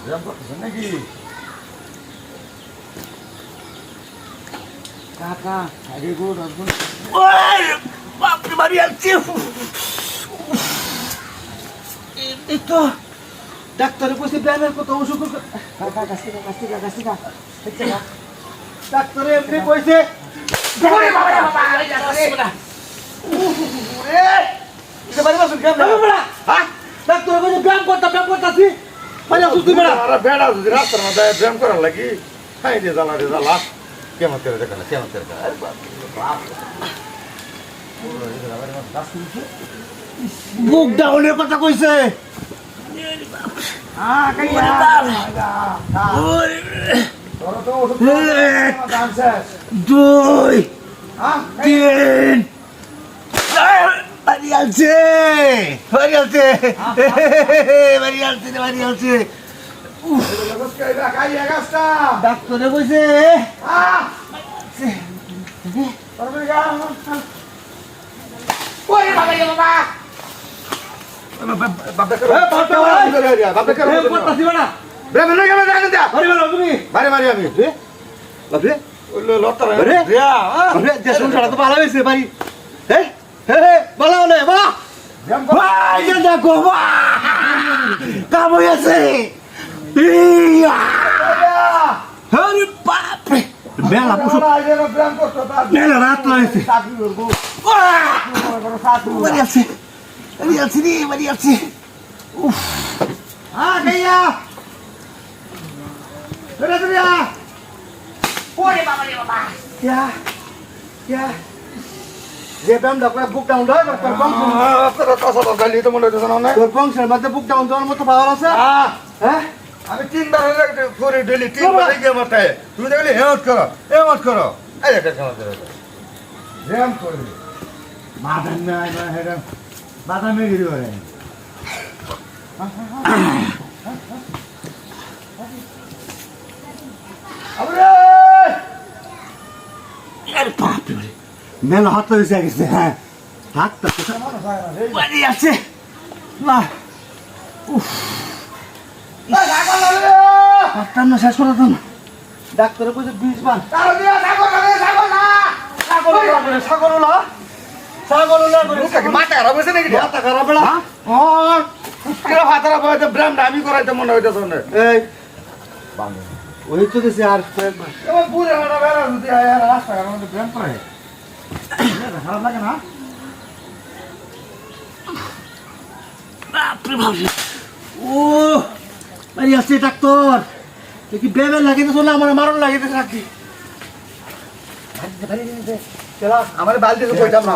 ব্যায়াম করতেছেন নাকি? কাকা আগে গো রাখুন। ওই বাপরে বাড়ি আসছে। এই তো ডাক্তারে কইছে ব্যায়ামের কথা ওষুধ কাকা কাস্তিকা ডাক্তারে এমনি কইছে। ওরে বাবা বাবা আরে ওরে এটা বাড়ি বসুন কেমন বাবা? হ্যাঁ ডাক্তারে কইছে ব্যায়াম করতাছি মানে তুই বেড়া আরে বেড়া যদি রাস্তার মধ্যে ব্যায়াম করার লাগি খাই রে জ্বালা কেমন করে দেখা আরে বাপ বুক ডাউনের কথা কইছে। দুই তিন বাড়ি আছে ডাক্তারে কইছে কাম হয়েছে মেলা মেলা রাত লাগছে বাড়ি আছে যে ব্যায়াম ডাক্তার বুক ডাউন হয় তোর বংশের মধ্যে বুক ডাউন দেওয়ার মতো পাওয়ার আছে। হ্যাঁ আমি 3 বার করে ডেলি 3 বার গিয়ে মাথায় তুমি দেখলে হেমত করো এই একটা কেমন করে ব্যায়াম করবি মাথা নাই না হেরা মাথা মেরে দিবে আরে বাপ রে মেলা হাত হয়েছে গেছে। হ্যাঁ হাতটা বাড়ি আছে না ডাক্তার না শেষ করে দেন ডাক্তারে কইছে 20 বার মাথা খারাপ হয়েছে নাকি? মাথা খারাপ ব্রাহ্মণ আমি করাইতে মনে হইতেছে এই ওই তো গেছে আর পুরে রাস্তাঘাটের মধ্যে ব্যায়াম করে খারাপ লাগে না? ও বাড়ি আসছে ডাক্তার কি ব্যায়ামের লাগিতে চলে আমার মারণ লাগিতে থাকি আমার বালতি কইতাম না